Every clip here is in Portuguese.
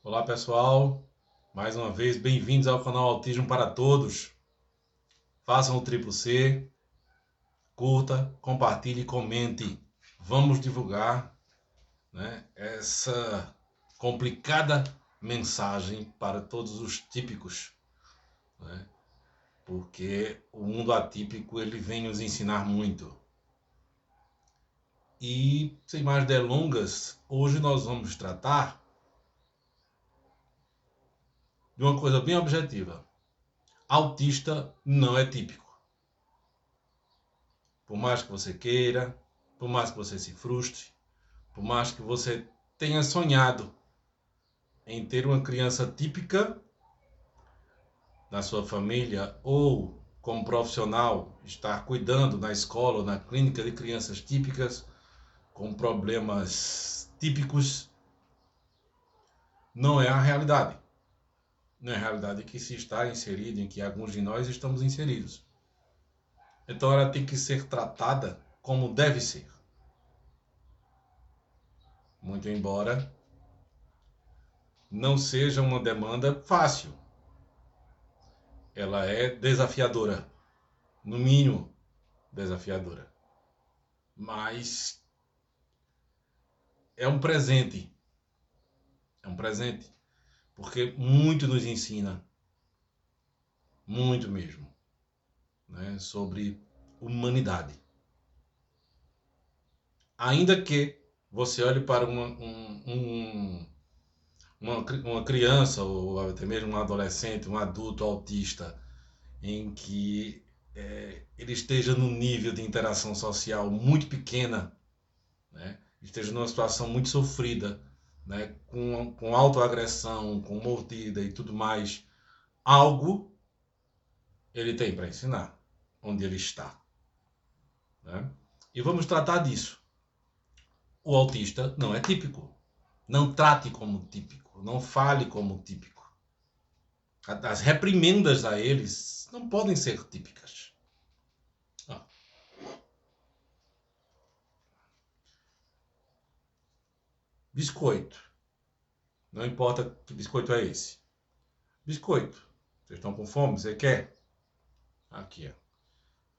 Olá pessoal, mais uma vez bem-vindos ao canal Autismo para Todos. Façam o triplo C, curta, compartilhe e comente. Vamos divulgar, essa complicada mensagem para todos os típicos, né? Porque o mundo atípico ele vem nos ensinar muito. E sem mais delongas, hoje nós vamos tratar de uma coisa bem objetiva. Autista não é típico. Por mais que você queira, por mais que você se frustre, por mais que você tenha sonhado em ter uma criança típica na sua família ou como profissional estar cuidando na escola ou na clínica de crianças típicas com problemas típicos, não é a realidade. Não é a realidade que se está inserido, em que alguns de nós estamos inseridos. Então ela tem que ser tratada como deve ser. Muito embora não seja uma demanda fácil. Ela é desafiadora, no mínimo desafiadora. Mas é um presente. É um presente. Porque muito nos ensina. Muito mesmo. Né, sobre humanidade. Ainda que você olhe para uma criança, ou até mesmo um adolescente, um adulto autista, em que ele esteja num nível de interação social muito pequena, né? Esteja numa situação muito sofrida, né? com autoagressão, com mordida e tudo mais, algo ele tem para ensinar, onde ele está. Né? E vamos tratar disso. O autista não é típico. Não trate como típico. Não fale como típico. As reprimendas a eles não podem ser típicas. Ah. Biscoito. Não importa que biscoito é esse. Biscoito. Vocês estão com fome? Você quer? Aqui, ó.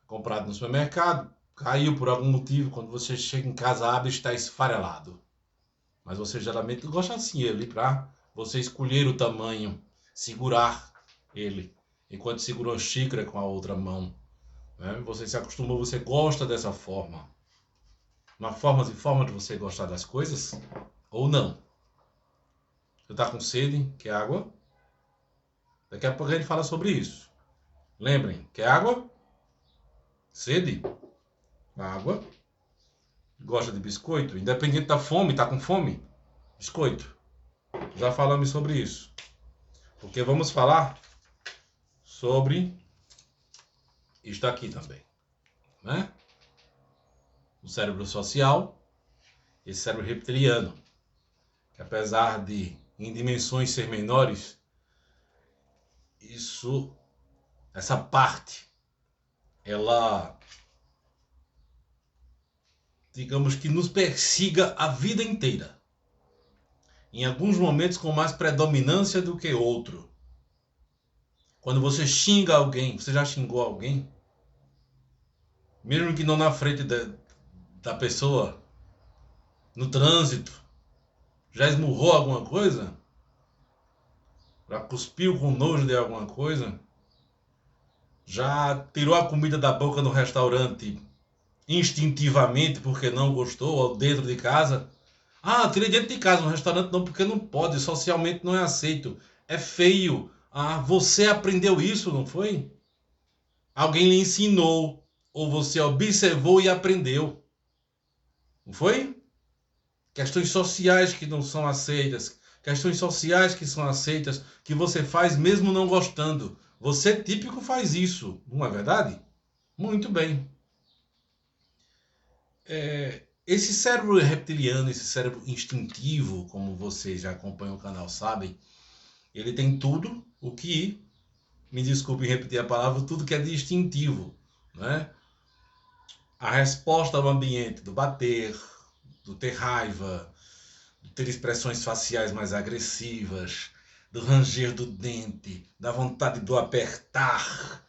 Comprado no supermercado. Caiu por algum motivo. Quando você chega em casa, abre e está esfarelado. Mas você geralmente gosta assim ele, para você escolher o tamanho, segurar ele, enquanto segura uma xícara com a outra mão. Né? Você se acostumou, você gosta dessa forma. Uma forma e forma de você gostar das coisas, ou não. Você está com sede, quer água? Daqui a pouco a gente fala sobre isso. Lembrem, quer água? Sede? Água. Gosta de biscoito? Independente da fome, está com fome? Biscoito. Já falamos sobre isso. Porque vamos falar sobre isto aqui também, né? O cérebro social e o cérebro reptiliano, que apesar de em dimensões ser menores, essa parte, ela, digamos que nos persiga a vida inteira. Em alguns momentos com mais predominância do que outro. Quando você xinga alguém, você já xingou alguém? Mesmo que não na frente da pessoa, no trânsito, já esmurrou alguma coisa? Já cuspiu com nojo de alguma coisa? Já tirou a comida da boca no restaurante instintivamente porque não gostou, ou dentro de casa? Ah, tirei dentro de casa, no restaurante não, porque não pode, socialmente não é aceito. É feio. Ah, você aprendeu isso, não foi? Alguém lhe ensinou, ou você observou e aprendeu. Não foi? Questões sociais que não são aceitas, questões sociais que são aceitas, que você faz mesmo não gostando. Você típico faz isso, não é verdade? Muito bem. Esse cérebro reptiliano, esse cérebro instintivo, como vocês já acompanham o canal sabem, ele tem tudo o que, me desculpe repetir a palavra, tudo que é de instintivo, né? A resposta ao ambiente, do bater, do ter raiva, de ter expressões faciais mais agressivas, do ranger do dente, da vontade do apertar,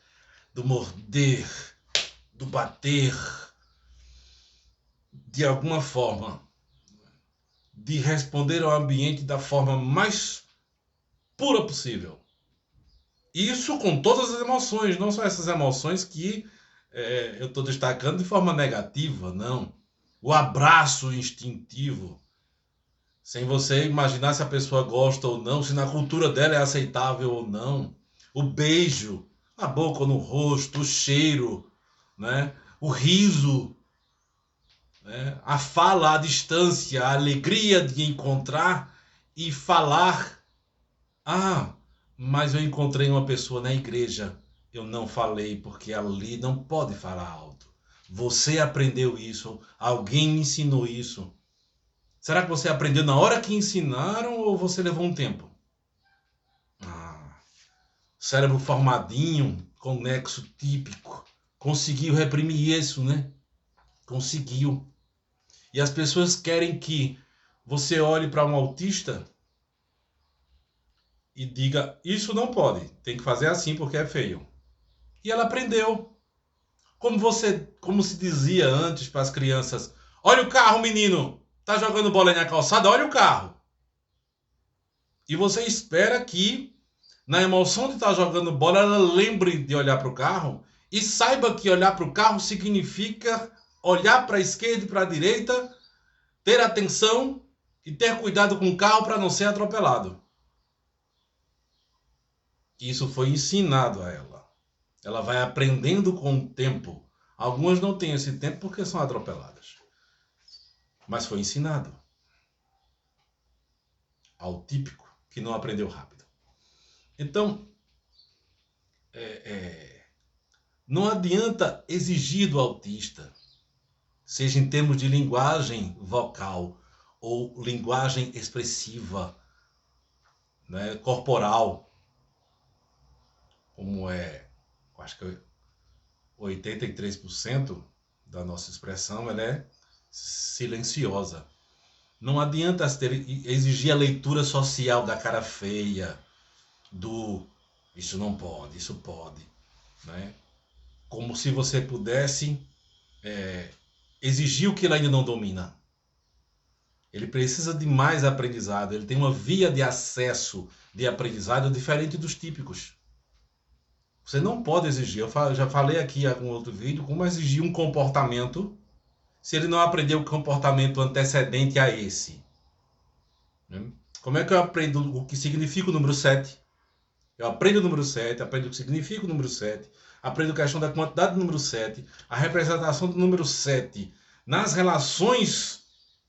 do morder, do bater, de alguma forma, de responder ao ambiente da forma mais pura possível. Isso com todas as emoções, não só essas emoções que eu estou destacando de forma negativa, não. O abraço instintivo, sem você imaginar se a pessoa gosta ou não, se na cultura dela é aceitável ou não. O beijo, na boca ou no rosto, o cheiro, né? O riso, né? A fala à distância, a alegria de encontrar e falar. Ah, mas eu encontrei uma pessoa na igreja. Eu não falei porque ali não pode falar alto. Você aprendeu isso, alguém me ensinou isso. Será que você aprendeu na hora que ensinaram ou você levou um tempo? Cérebro formadinho, com nexo típico. Conseguiu reprimir isso, né? Conseguiu. E as pessoas querem que você olhe para um autista e diga, isso não pode, tem que fazer assim porque é feio. E ela aprendeu. Como se dizia antes para as crianças, olha o carro, menino, tá jogando bola aí na calçada, olha o carro. E você espera que, na emoção de estar jogando bola, ela lembre de olhar para o carro e saiba que olhar para o carro significa olhar para a esquerda e para a direita, ter atenção e ter cuidado com o carro para não ser atropelado. Isso foi ensinado a ela. Ela vai aprendendo com o tempo. Algumas não têm esse tempo porque são atropeladas. Mas foi ensinado. Ao típico que não aprendeu rápido. Então, não adianta exigir do autista, seja em termos de linguagem vocal ou linguagem expressiva, né, corporal, como acho que 83% da nossa expressão ela é silenciosa. Não adianta exigir a leitura social da cara feia, do isso não pode, isso pode, né? Como se você pudesse exigir o que ele ainda não domina. Ele precisa de mais aprendizado, ele tem uma via de acesso de aprendizado diferente dos típicos. Você não pode exigir, eu já falei aqui em algum outro vídeo, como exigir um comportamento se ele não aprendeu o comportamento antecedente a esse. Como é que eu aprendo o que significa o número 7? Eu aprendo o número 7, aprendo o que significa o número 7, aprendo a questão da quantidade do número 7, a representação do número 7 nas relações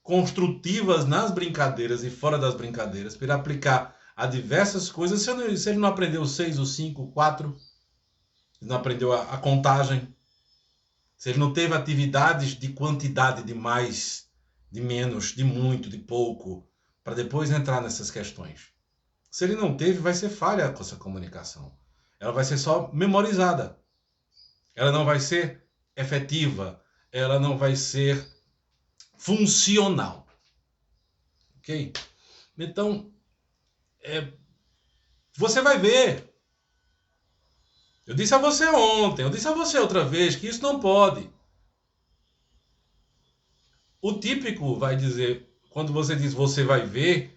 construtivas, nas brincadeiras e fora das brincadeiras, para aplicar a diversas coisas. Se ele não aprendeu o 6, o 5, o 4, não aprendeu a contagem, se ele não teve atividades de quantidade, de mais, de menos, de muito, de pouco, para depois entrar nessas questões. Se ele não teve, vai ser falha com essa comunicação. Ela vai ser só memorizada. Ela não vai ser efetiva. Ela não vai ser funcional. Ok? Então, você vai ver. Eu disse a você ontem, eu disse a você outra vez que isso não pode. O típico vai dizer, quando você diz você vai ver,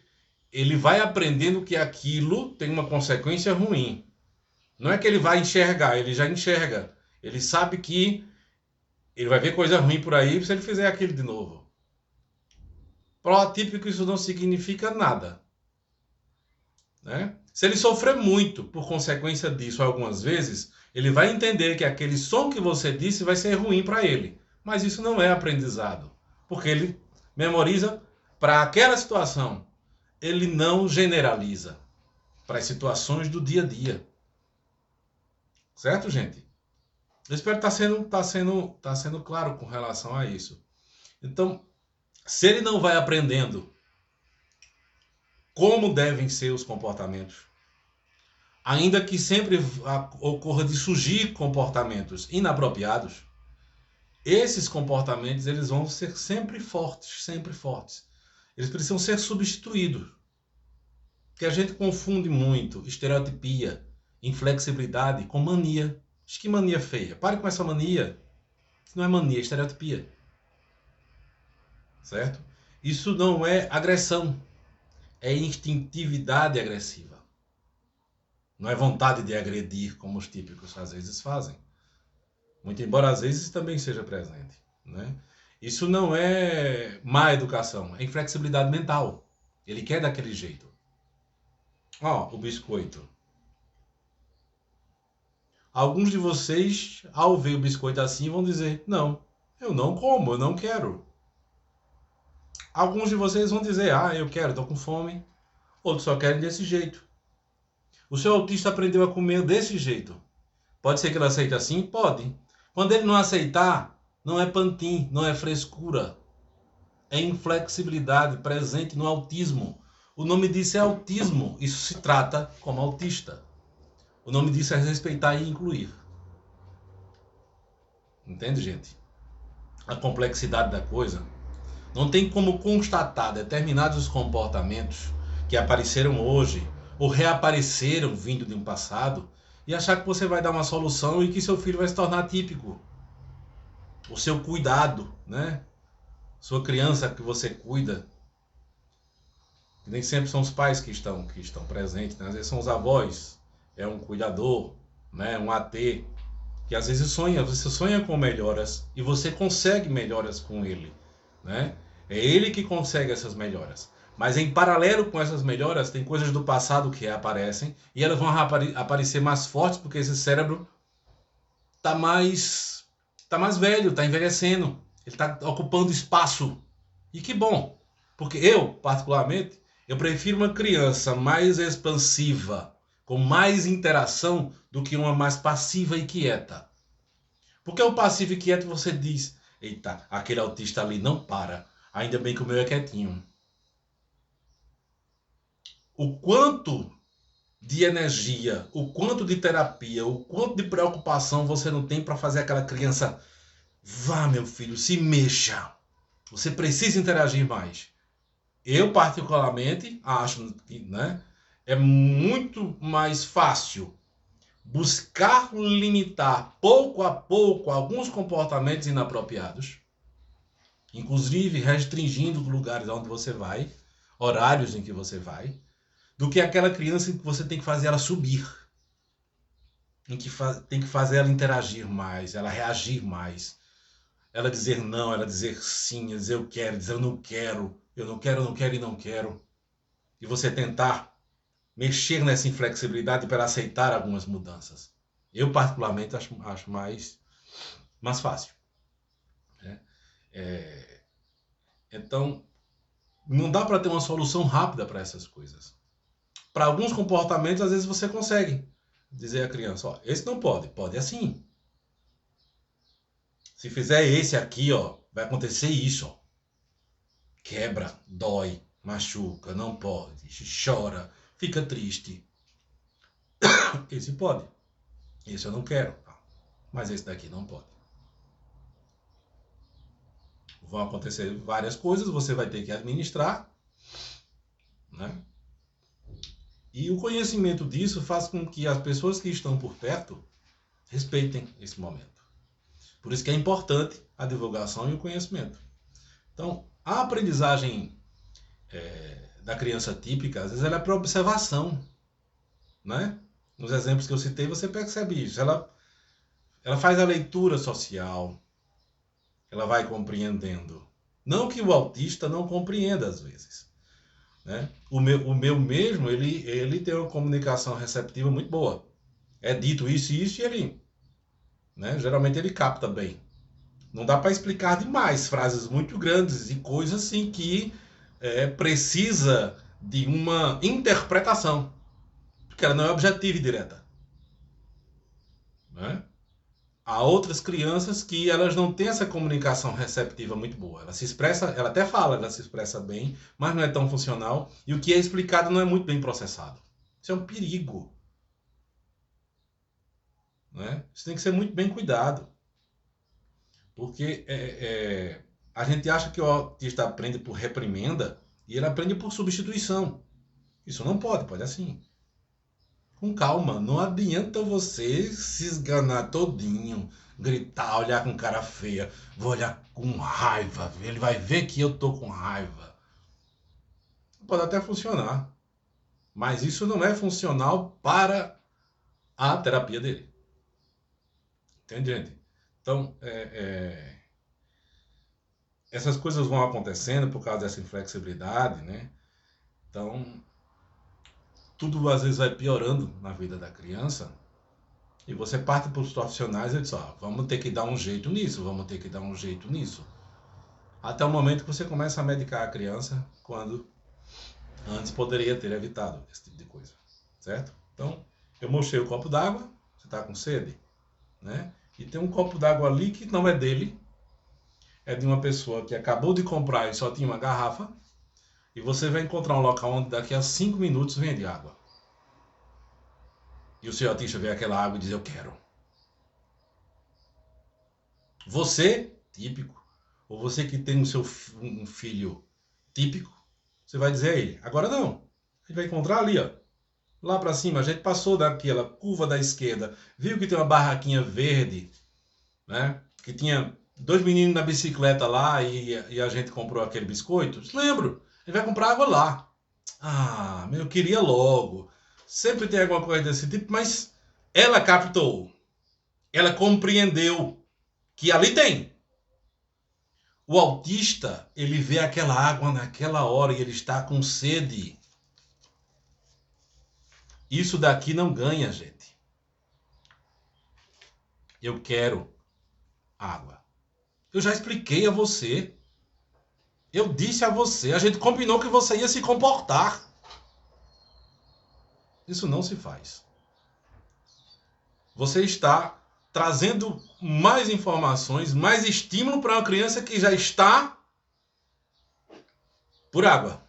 ele vai aprendendo que aquilo tem uma consequência ruim. Não é que ele vai enxergar, ele já enxerga. Ele sabe que ele vai ver coisa ruim por aí se ele fizer aquilo de novo. Para o atípico isso não significa nada. Né? Se ele sofrer muito por consequência disso algumas vezes, ele vai entender que aquele som que você disse vai ser ruim para ele. Mas isso não é aprendizado. Porque ele memoriza para aquela situação. Ele não generaliza para as situações do dia a dia. Certo, gente? Eu espero que está sendo claro com relação a isso. Então, se ele não vai aprendendo como devem ser os comportamentos, ainda que sempre ocorra de surgir comportamentos inapropriados, esses comportamentos eles vão ser sempre fortes, sempre fortes. Eles precisam ser substituídos. Porque a gente confunde muito estereotipia, inflexibilidade com mania. Acho que mania feia. Pare com essa mania. Isso não é mania, é estereotipia. Certo? Isso não é agressão. É instintividade agressiva. Não é vontade de agredir, como os típicos às vezes fazem. Muito embora às vezes também seja presente. Né? Isso não é má educação, é inflexibilidade mental. Ele quer daquele jeito. Ó, o biscoito. Alguns de vocês, ao ver o biscoito assim, vão dizer: não, eu não como, eu não quero. Alguns de vocês vão dizer: ah, eu quero, estou com fome. Outros só querem desse jeito. O seu autista aprendeu a comer desse jeito. Pode ser que ele aceite assim? Pode. Quando ele não aceitar, não é pantim, não é frescura. É inflexibilidade presente no autismo. O nome disso é autismo. Isso se trata como autista. O nome disso é respeitar e incluir. Entende, gente? A complexidade da coisa. Não tem como constatar determinados comportamentos que apareceram hoje ou reapareceram vindo de um passado e achar que você vai dar uma solução e que seu filho vai se tornar típico. O seu cuidado, né? Sua criança que você cuida. Nem sempre são os pais que estão presentes, né? Às vezes são os avós, é um cuidador, né? Um AT, que às vezes você sonha com melhoras e você consegue melhoras com ele, né? É ele que consegue essas melhoras. Mas em paralelo com essas melhoras, tem coisas do passado que reaparecem e elas vão aparecer mais fortes porque esse cérebro tá mais velho, tá envelhecendo, ele tá ocupando espaço. E que bom, porque eu, particularmente, eu prefiro uma criança mais expansiva, com mais interação, do que uma mais passiva e quieta. Porque o passivo e quieto você diz: eita, aquele autista ali não para, ainda bem que o meu é quietinho. O quanto de energia, o quanto de terapia, o quanto de preocupação você não tem para fazer aquela criança: vá, meu filho, se mexa. Você precisa interagir mais. Eu, particularmente, acho que, né, é muito mais fácil buscar limitar pouco a pouco alguns comportamentos inapropriados, inclusive restringindo lugares onde você vai, horários em que você vai, do que aquela criança em que você tem que fazer ela subir, em que tem que fazer ela interagir mais, ela reagir mais, ela dizer não, ela dizer sim, ela dizer eu quero, dizer eu não quero, eu não quero, não quero e não quero. E você tentar mexer nessa inflexibilidade para aceitar algumas mudanças. Eu, particularmente, acho mais fácil. Né? Então, não dá para ter uma solução rápida para essas coisas. Para alguns comportamentos, às vezes você consegue dizer à criança: ó, esse não pode, pode assim. Se fizer esse aqui, ó, vai acontecer isso. Ó. Quebra, dói, machuca, não pode, chora, fica triste. Esse pode. Esse eu não quero. Mas esse daqui não pode. Vão acontecer várias coisas, você vai ter que administrar. Né? E o conhecimento disso faz com que as pessoas que estão por perto respeitem esse momento. Por isso que é importante a divulgação e o conhecimento. Então, a aprendizagem da criança típica, às vezes ela é para observação. Né? Nos exemplos que eu citei, você percebe isso. Ela faz a leitura social, ela vai compreendendo. Não que o autista não compreenda às vezes. Né? O meu mesmo, ele tem uma comunicação receptiva muito boa. É dito isso e isso e ele, né? Geralmente ele capta bem. Não dá para explicar demais, frases muito grandes e coisas assim que precisa de uma interpretação, porque ela não é objetiva e direta. Né? Há outras crianças que elas não têm essa comunicação receptiva muito boa. Ela se expressa, ela até fala, ela se expressa bem, mas não é tão funcional e o que é explicado não é muito bem processado. Isso é um perigo. Né? Isso tem que ser muito bem cuidado. Porque a gente acha que o autista aprende por reprimenda E ele aprende por substituição. Isso não pode assim. Com calma, não adianta você se esganar todinho, gritar, olhar com cara feia. Vou olhar com raiva, ele vai ver que eu tô com raiva. Pode até funcionar, mas isso não é funcional para a terapia dele. Entende, gente? Então, essas coisas vão acontecendo por causa dessa inflexibilidade, né? Então, tudo às vezes vai piorando na vida da criança e você parte para os profissionais e diz, vamos ter que dar um jeito nisso, vamos ter que dar um jeito nisso. Até o momento que você começa a medicar a criança quando antes poderia ter evitado esse tipo de coisa, certo? Então, eu mostrei o copo d'água, você está com sede, né? E tem um copo d'água ali que não é dele, é de uma pessoa que acabou de comprar e só tinha uma garrafa, e você vai encontrar um local onde daqui a 5 minutos vende água. E o seu autista vê aquela água e diz, eu quero. Você, típico, ou você que tem um filho típico, você vai dizer a ele, agora não. Ele vai encontrar ali, lá para cima, a gente passou daquela curva da esquerda, viu que tem uma barraquinha verde, né? Que tinha 2 meninos na bicicleta lá e a gente comprou aquele biscoito. Lembro, ele vai comprar água lá. Eu queria logo. Sempre tem alguma coisa desse tipo, mas ela captou. Ela compreendeu que ali tem. O autista, ele vê aquela água naquela hora e ele está com sede. Isso daqui não ganha, gente. Eu quero água. Eu já expliquei a você. Eu disse a você, a gente combinou que você ia se comportar. Isso não se faz. Você está trazendo mais informações, mais estímulo para uma criança que já está por água.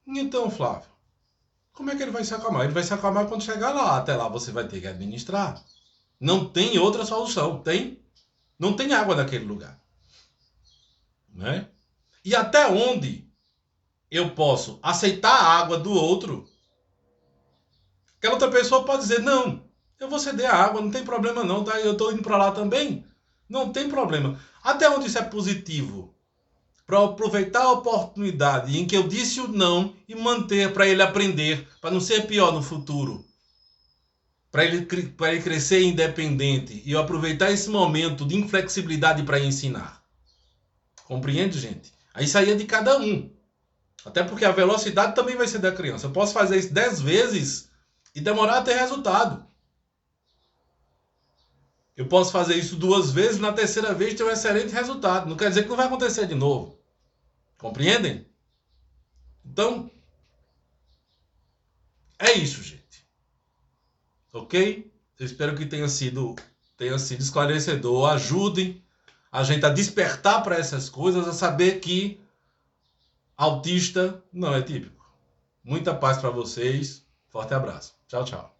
Então, Flávio, como é que ele vai se acalmar? Ele vai se acalmar quando chegar lá. Até lá você vai ter que administrar. Não tem outra solução. Tem? Não tem água naquele lugar. Né? E até onde eu posso aceitar a água do outro? Aquela outra pessoa pode dizer, não, eu vou ceder a água, não tem problema não, tá? Eu estou indo para lá também. Não tem problema. Até onde isso é positivo? Para aproveitar a oportunidade em que eu disse o não e manter para ele aprender, para não ser pior no futuro. Para ele crescer independente e eu aproveitar esse momento de inflexibilidade para ensinar. Compreende, gente? Aí isso aí é de cada um. Até porque a velocidade também vai ser da criança. Eu posso fazer isso 10 vezes e demorar a ter resultado. Eu posso fazer isso 2 vezes, na terceira vez ter um excelente resultado. Não quer dizer que não vai acontecer de novo. Compreendem? Então, é isso, gente. Ok? Eu espero que tenha sido esclarecedor. Ajudem a gente a despertar para essas coisas, a saber que autista não é típico. Muita paz para vocês. Forte abraço. Tchau, tchau.